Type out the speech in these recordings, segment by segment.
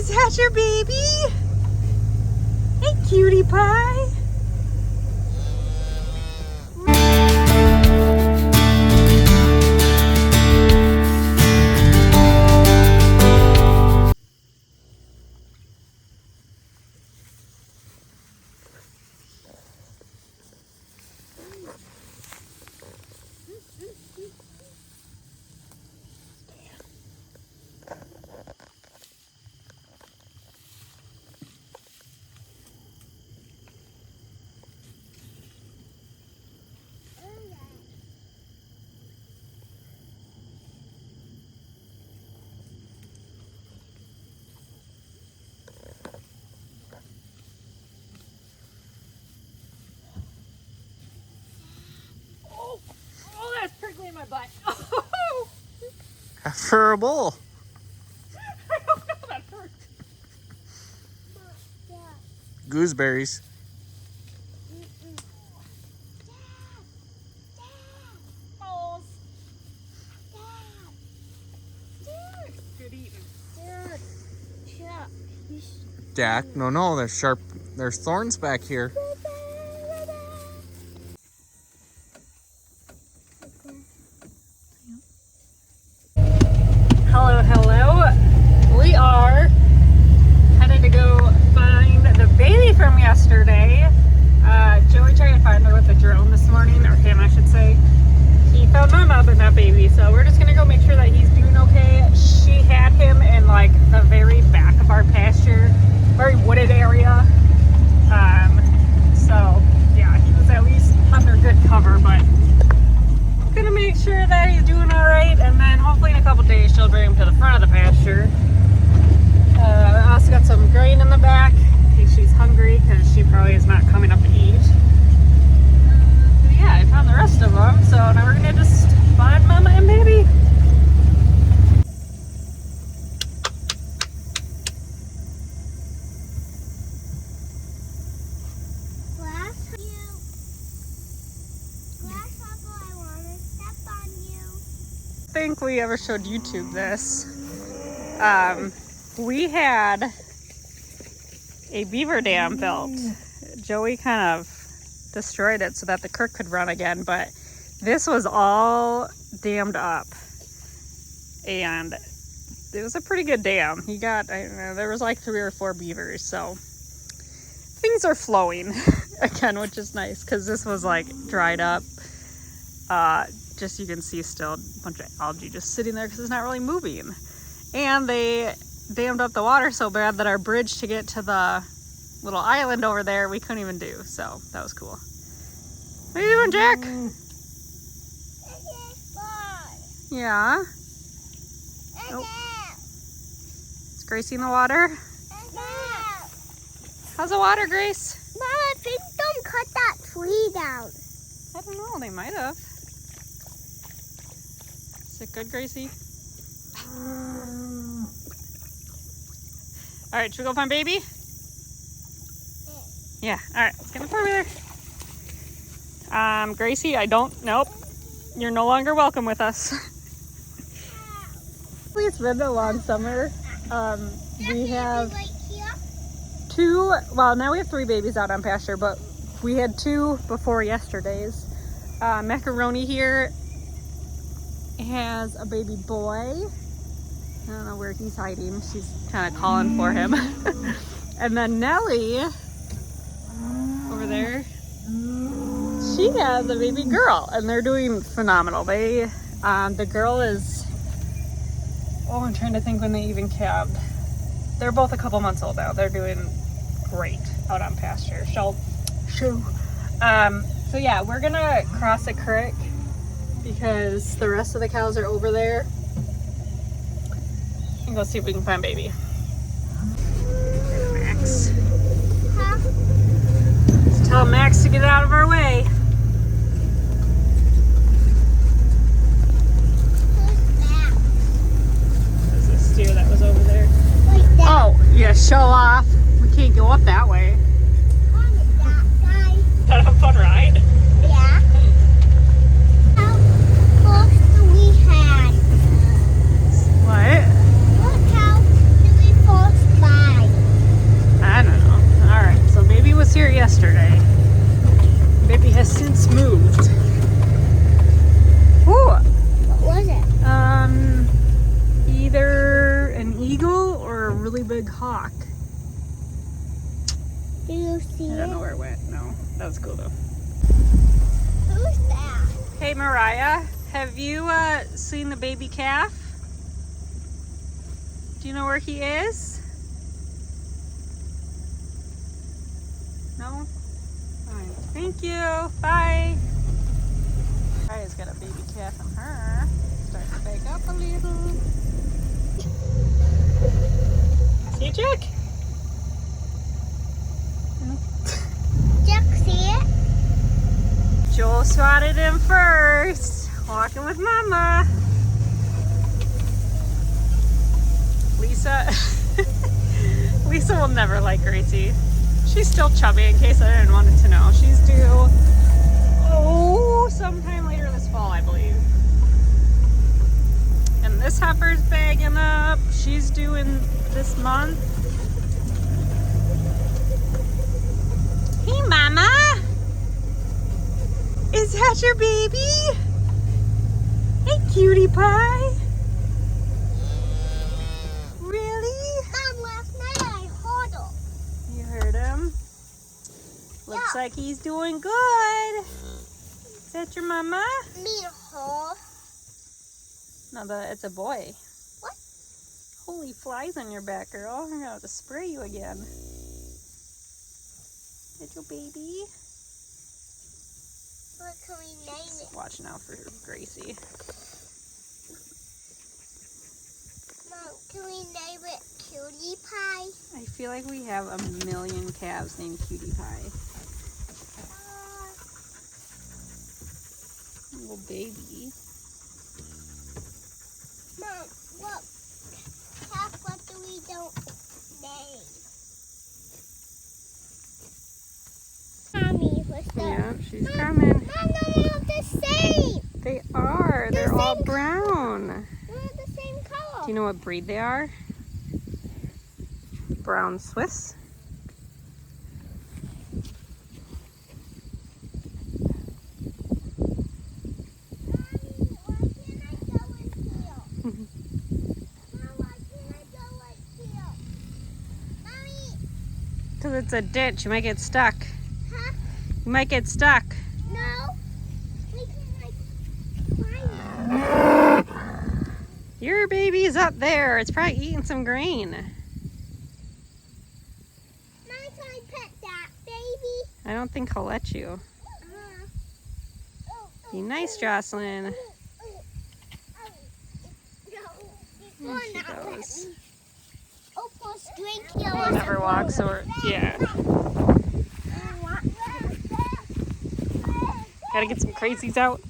Is that your baby? Hey, cutie pie. My butt. Oh. For a bowl. I don't know, that hurt. Gooseberries. Good eating. Jack, no, there's sharp, there's thorns back here. Hello. We are headed to go find the baby from yesterday. Joey tried to find her with a drone this morning, or him I should say. He found Mama but not baby, so we're just gonna go make sure that he's doing okay. She had him in like the very back of our pasture, very wooded area. So yeah, he was at least under good cover, but gonna make sure that he's doing all right, and then hopefully in a couple days she'll bring him to the front of the pasture. I also got some grain in the back in case she's hungry, because she probably is not coming up to eat. But yeah, I found the rest of them, so now we're gonna just find Mama and baby. I think we ever showed YouTube this. We had a beaver dam built. Joey kind of destroyed it so that the creek could run again, but this was all dammed up, and it was a pretty good dam. He got, I don't know, there was like 3 or 4 beavers, so things are flowing again, which is nice, because this was like dried up. Just you can see still a bunch of algae just sitting there because it's not really moving. And they dammed up the water so bad that our bridge to get to the little island over there we couldn't even do, so that was cool. What are you doing, Jack? Yeah? Oh. Is Gracie in the water? How's the water, Grace? Mom, I think don't cut that tree down. I don't know, they might have. Is it good, Gracie? All right, should we go find baby? Yeah, all right, let's get in the four-wheeler. Gracie, nope. You're no longer welcome with us. It's been a long summer. We have 2, well, now we have 3 babies out on pasture, but we had 2 before yesterday's. Macaroni here has a baby boy. I don't know where he's hiding. She's kind of calling for him. And then Nellie, over there, she has a baby girl, and they're doing phenomenal. The girl is, I'm trying to think when they even calved. They're both a couple months old now. They're doing great out on pasture. So yeah, we're gonna cross a creek because the rest of the cows are over there, and go see if we can find baby. There's Max. Just tell Max to get out of our way. There's a steer that was over there. Oh, yeah, show off. We can't go up that way. Is that a fun ride? Yeah. How close do we have? What? Look how we close by. yesterday. Baby has since moved. Ooh. What was it? Either an eagle or a really big hawk. Do you see I don't know it? where it went. No, that was cool though. Who's that? Hey Mariah, have you seen the baby calf? Do you know where he is? No? Alright, thank you. Bye. Mariah's got a baby calf on her. Starting to bake up a little. See, Jack? Jack, see it? Joel swatted him first. Walking with Mama. Lisa. Lisa will never like Gracie. She's still chubby, in case I didn't want it to know. She's due, sometime later this fall, I believe. And this heifer's bagging up. She's due in this month. Hey, Mama. Is that your baby? Hey, cutie pie. Really? Mom, last night I heard him. You heard him? Looks like he's doing good. Is that your mama? Me her. No, it's a boy. What? Holy flies on your back, girl. I'm gonna have to spray you again. Is that your baby? What can we name it? Watching out for Gracie. Mom, can we name it Cutie Pie? I feel like we have a million calves named Cutie Pie. Little baby. Mom, what do we don't name? Mommy, what's up? Yeah, she's coming. Mom, they're all the same. They are. They're all same brown. They're the same color. Do you know what breed they are? Brown Swiss. Because it's a ditch. You might get stuck. Huh? You might get stuck. No. We can climb it. Your baby's up there. It's probably eating some grain. Mom, can I pet that baby? I don't think he'll let you. Be nice, Jocelyn. There she goes. We'll never walk, so we're, yeah. Gotta get some crazies out.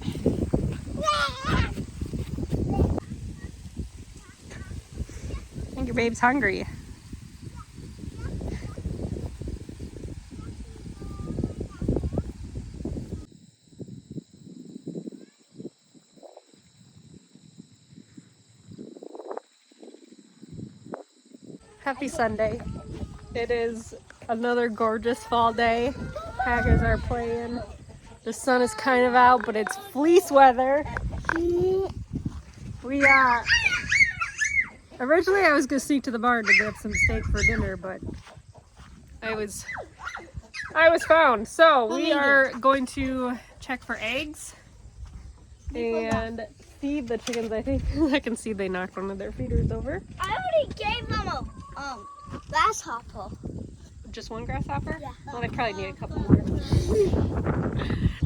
I think your babe's hungry. Happy Sunday. It is another gorgeous fall day. Packers are playing. The sun is kind of out, but it's fleece weather. Originally I was gonna sneak to the barn to get some steak for dinner, but I was found. So we are going to check for eggs and feed the chickens. I think I can see they knocked one of their feeders over. I already gave them a grasshopper. Just one grasshopper? Yeah. Well, they probably need a couple more.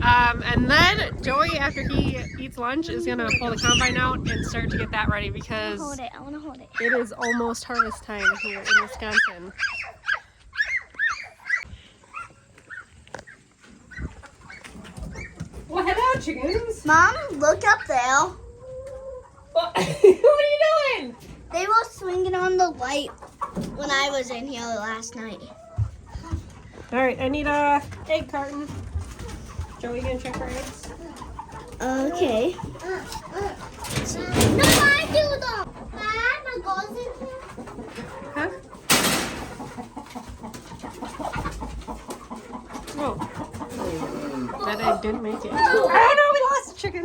And then Joey, after he eats lunch, is gonna pull the combine out and start to get that ready because I wanna hold it. it is almost harvest time here in Wisconsin. Well, hello, chickens. Mom, look up there. What are you doing? They were swinging on the light when I was in here last night. All right, I need a egg carton. Joey, gonna check for eggs? Okay. No, I do them. Dad, my girl's in here. Huh? That egg didn't make it. Oh no, we lost the chicken.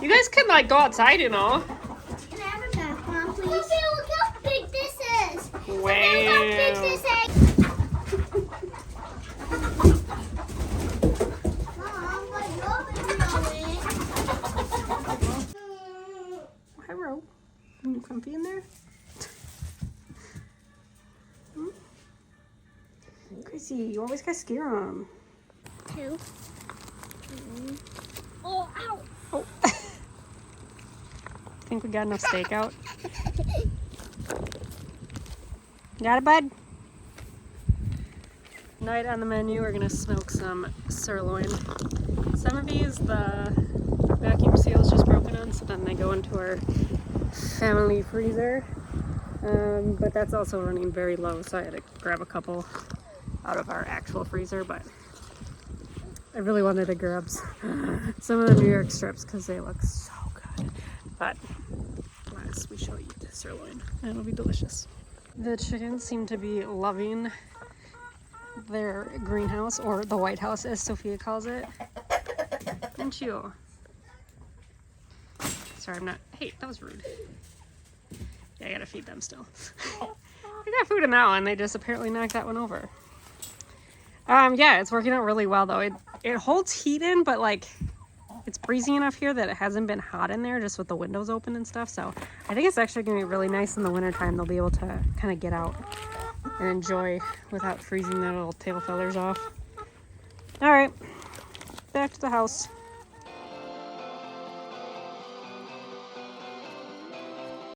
You guys can like go outside, you know. Can I have it back, Mom, please? Look how big this is. Wow. Look how big this egg. Mom, what you're doing? Hi, Ro. Are you comfy in there? Chrissy, you always gotta scare them. 2. Oh, ow. Oh. Think we got enough steak out? Got it, bud? Tonight on the menu, we're gonna smoke some sirloin. Some of these, the vacuum seal is just broken on, so then they go into our family freezer. But that's also running very low, so I had to grab a couple out of our actual freezer, but I really wanted to grab some of the New York strips because they look so good. But last we shall eat sirloin and it'll be delicious. The chickens seem to be loving their greenhouse, or the White House as Sophia calls it. And you. Sorry, I'm not. Hey, that was rude. Yeah, I gotta feed them still. I got food in that one. They just apparently knocked that one over. Yeah, it's working out really well though. It holds heat in, but like it's breezy enough here that it hasn't been hot in there just with the windows open and stuff. So I think it's actually gonna be really nice in the wintertime. They'll be able to kind of get out and enjoy without freezing their little tail feathers off. All right, back to the house.